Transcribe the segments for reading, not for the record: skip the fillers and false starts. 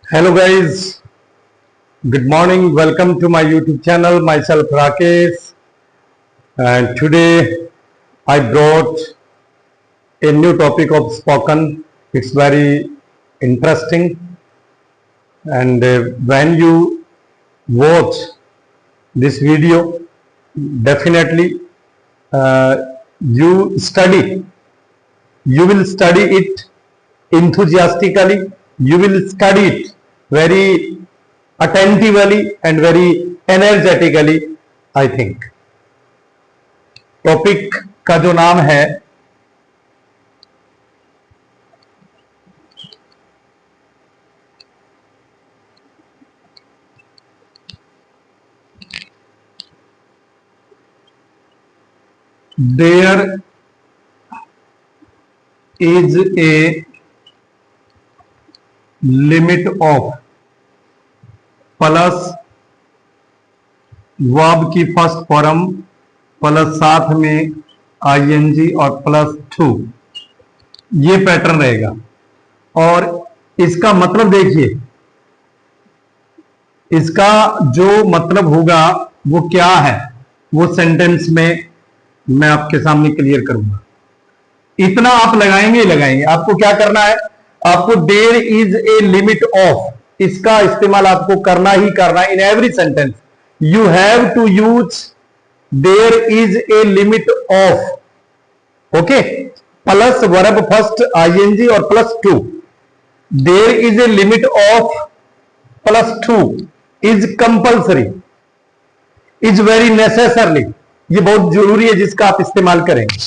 Hello guys, good morning. Welcome to my YouTube channel. Myself Rakesh, and today I brought a new topic of spoken. It's very interesting, and when you watch this video, definitely uh, you study. You will study it enthusiastically. You will study it very attentively and very energetically. I think topic का जो नाम है there is a limit of plus verb की first form plus साथ में ING और plus to, ये pattern रहेगा। और इसका मतलब देखिए, इसका जो मतलब होगा वो क्या है, वो सेंटेंस में मैं आपके सामने क्लियर करूंगा। इतना आप लगाएंगे ही लगाएंगे। आपको क्या करना है, आपको there is a limit of, इसका इस्तेमाल आपको करना ही करना है in every sentence. You have to use there is a limit of, okay, plus verb first ING और plus to. There is a limit of plus to is compulsory, is very necessarily, ये बहुत जरूरी है जिसका आप इस्तेमाल करेंगे।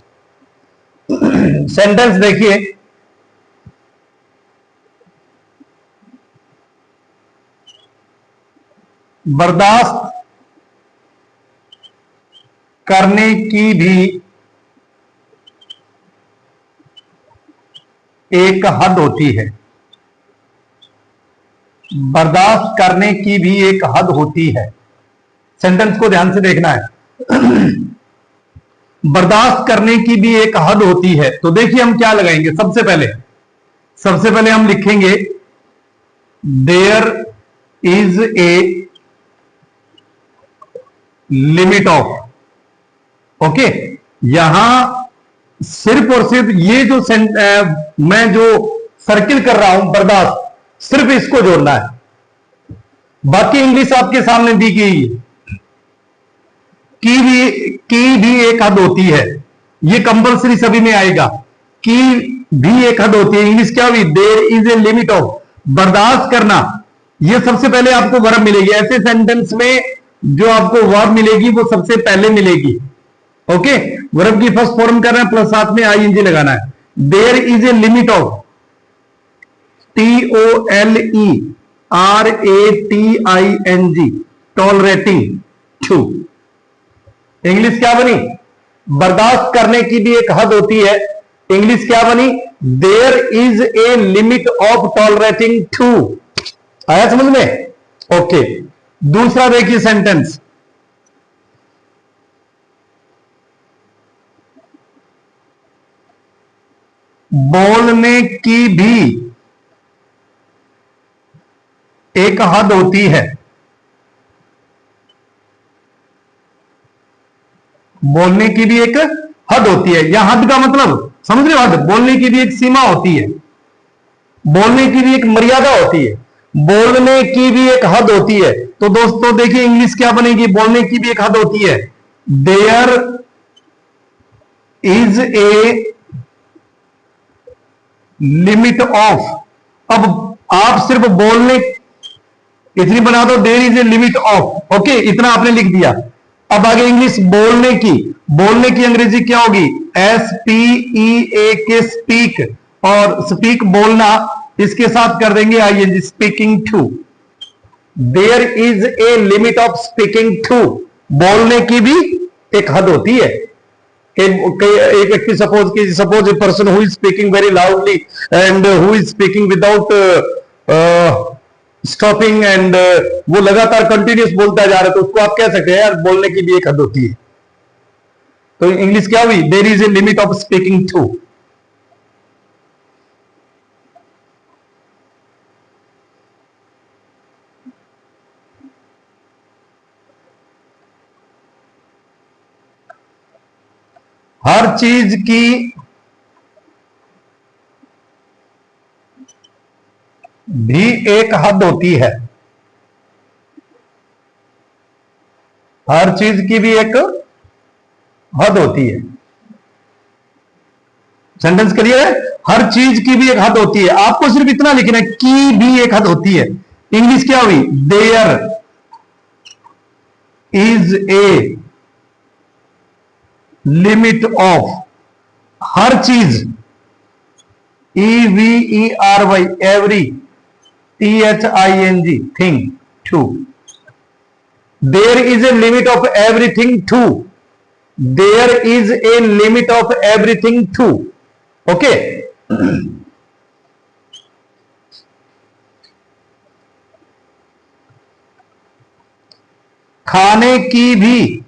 Sentence देखिए, बर्दाश्त करने की भी एक हद होती है। बर्दाश्त करने की भी एक हद होती है। सेंटेंस को ध्यान से देखना है। बर्दाश्त करने की भी एक हद होती है, तो देखिए हम क्या लगाएंगे। सबसे पहले हम लिखेंगे there is a limit of, okay. यहां सिर्फ और सिर्फ ये जो मैं जो सर्किल कर रहा हूं बर्दाश्त, सिर्फ इसको जोड़ना है। बाकी इंग्लिश आपके सामने दी गई है। की भी एक हद होती है, ये कंपल्सरी सभी में आएगा। की भी एक हद होती है। इंग्लिश क्या हुई, there is a limit of, बर्दाश्त करना, ये सबसे पहले आपको वर्ब मिलेगी। ऐसे सेंटेंस में जो आपको वर्ब मिलेगी वो सबसे पहले मिलेगी, ओके। वर्ब की फर्स्ट फॉर्म करना है, प्लस साथ में आईएनजी लगाना है। There is a limit of, TOLERATING, tolerating to. English क्या बनी, बर्दाश्त करने की भी एक हद होती है। इंग्लिश क्या बनी, there is a limit of tolerating to. आया समझ में, ओके। दूसरा देखिए सेंटेंस, बोलने की भी एक हद होती है। बोलने की भी एक हद होती है। या हद का मतलब समझ रहे हो, हद, बोलने की भी एक सीमा होती है, बोलने की भी एक मर्यादा होती है, बोलने की भी एक हद होती है। तो दोस्तों देखिए इंग्लिश क्या बनेगी, बोलने की भी एक हद होती है। There is a limit of, अब आप सिर्फ बोलने इतनी बना दो, there is a limit of, okay, इतना आपने लिख दिया। अब आगे इंग्लिश बोलने की, बोलने की अंग्रेजी क्या होगी, SPEAK, स्पीक, और स्पीक बोलना, इसके साथ कर देंगे I N G, speaking too. There is a limit of speaking too, बोलने की भी एक हद होती है। एक व्यक्ति suppose a person who is speaking very loudly and who is speaking without stopping and वो लगातार कंटिन्यूस बोलता जा रहा है, तो उसको आप कह सकते हैं यार बोलने की भी एक हद होती है। तो इंग्लिश क्या हुई, there is a limit of speaking to. हर चीज की भी एक हद होती है। हर चीज की भी एक हद होती है। सेंटेंस क्लियर है? हर चीज की भी एक हद होती है। आपको सिर्फ इतना लिखना है, की भी एक हद होती है। इंग्लिश क्या हुई? There is a limit of. हर चीज, EVERY, every, THING, thing, to. There is a limit of everything to. There is a limit of everything to. Okay. खाने की भी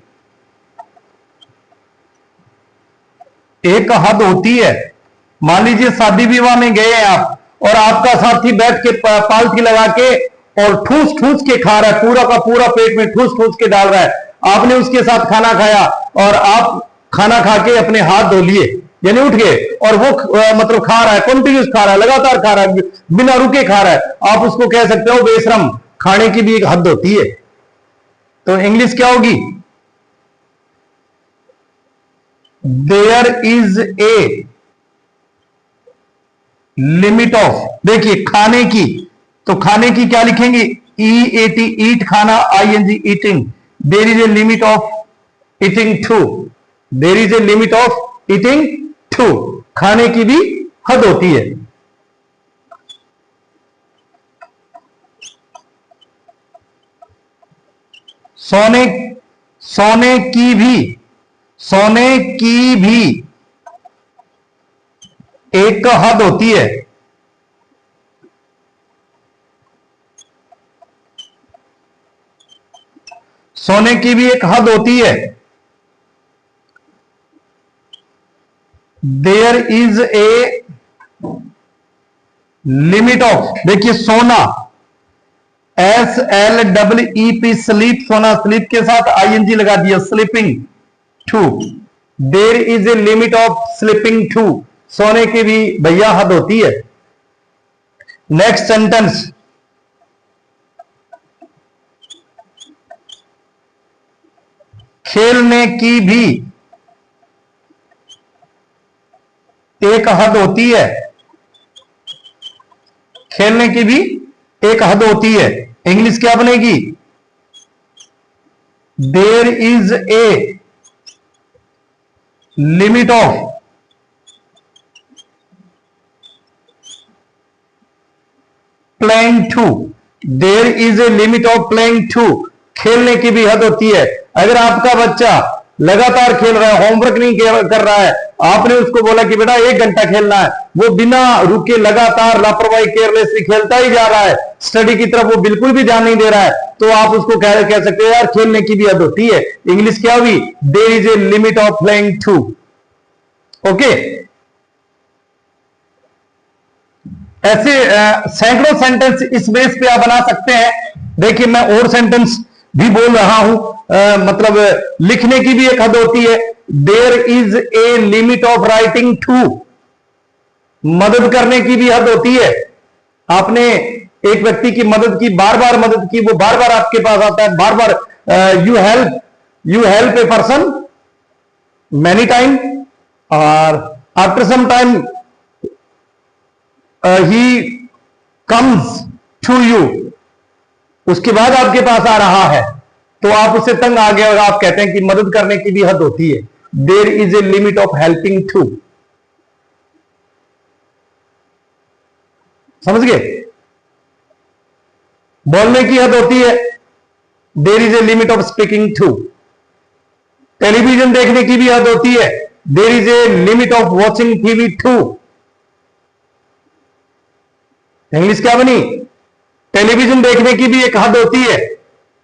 एक हद होती है। मान लीजिए शादी विवाह में गए हैं आप, और आपका साथी बैठ के पालथी लगा के और ठूस ठूस के खा रहा है, पूरा का पूरा पेट में ठूस ठूस के डाल रहा है। आपने उसके साथ खाना खाया और आप खाना खा के अपने हाथ धो लिए, यानी उठ गए, और वो मतलब खा रहा है, कंटिन्यूस खा रहा है, लगातार खा रहा है, बिना रुके खा रहा है। आप उसको कह सकते हो बेशरम। खाने की भी एक हद होती है। तो इंग्लिश क्या होगी? There is a limit of. देखिए खाने की, तो खाने की क्या लिखेंगे? EAT, ईट, खाना, ING, eating. There is a limit of eating too. There is a limit of eating too. खाने की भी हद होती है। सोने सोने की भी, सोने की भी एक हद होती है। सोने की भी एक हद होती है। There is a limit of. देखिए सोना, SLEEP, स्लीप, सोना, स्लीप के साथ ING लगा दिया, sleeping too. There is a limit of sleeping too. सोने की भी भैया हद होती है। नेक्स्ट सेंटेंस, खेलने की भी एक हद होती है। खेलने की भी एक हद होती है। इंग्लिश क्या बनेगी? There is a limit of playing too. There is a limit of playing too. खेलने की भी हद होती है। अगर आपका बच्चा लगातार खेल रहा है, होमवर्क नहीं कर रहा है, आपने उसको बोला कि बेटा 1 घंटा खेलना है, वो बिना रुके लगातार लापरवाही, केयरलेसली खेलता ही जा रहा है, स्टडी की तरफ वो बिल्कुल भी ध्यान नहीं दे रहा है, तो आप उसको कह सकते हैं यार खेलने की भी हद होती है। इंग्लिश क्या हुई? There is a limit of playing too. Okay. ऐसे सैकड़ों सेंटेंस इस बेस पे आप बना सकते हैं। देखिए मैं और सेंटेंस भी बोल रहा हूं। मतलब लिखने की भी एक हद होती है। There is a limit of writing too. मदद करने की भी हद होती है। आपने एक व्यक्ति की मदद की, बार बार मदद की, वो बार बार आपके पास आता है, बार बार you help a person many time, और after some time he comes to you. उसके बाद आपके पास आ रहा है, तो आप उससे तंग आ गए और आप कहते हैं कि मदद करने की भी हद होती है। There is a limit of helping too. समझ गए? बोलने की हद होती है। There is a limit of speaking too. Television देखने की भी हद होती है। There is a limit of watching TV too. English क्या बनी? टेलीविजन देखने की भी एक हद होती है।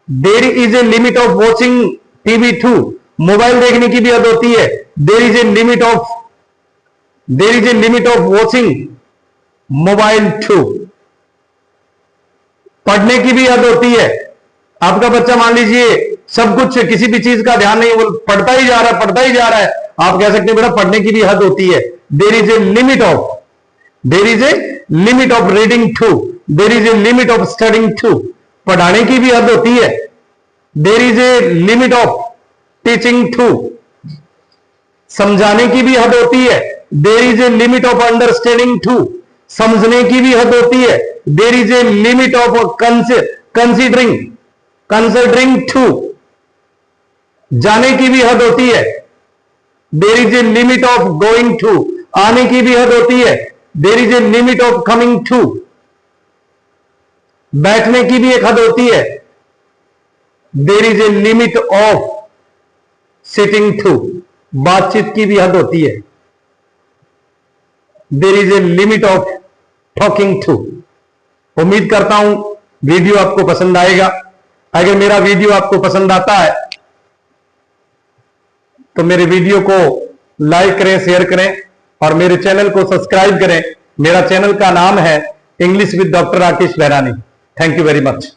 There is a limit of watching TV too. Mobile देखने की भी हद होती है। There is a limit of watching mobile too. पढ़ने की भी हद होती है। आपका बच्चा मान लीजिए सब कुछ, किसी भी चीज का ध्यान नहीं, वो पढ़ता ही जा रहा है, आप कह सकते हैं बेटा पढ़ने की भी हद होती है। There is a limit of reading too, there is a limit of studying too, पढ़ाने की भी हद होती है। There is a limit of teaching too, समझाने की भी हद होती है। There is a limit of understanding too, समझने की भी हद होती है। There is a limit of considering too, जाने की भी हद होती है। There is a limit of going to, आने की भी हद होती है। There is a limit of coming too, बैठने की भी एक हद होती है। There is a limit of sitting too, बातचीत की भी हद होती है। There is a limit of talking too. उम्मीद करता हूं वीडियो आपको पसंद आएगा। अगर मेरा वीडियो आपको पसंद आता है तो मेरे वीडियो को लाइक करें, शेयर करें और मेरे चैनल को सब्सक्राइब करें। मेरा चैनल का नाम है English with doctor Rakesh Bahrani. Thank you very much.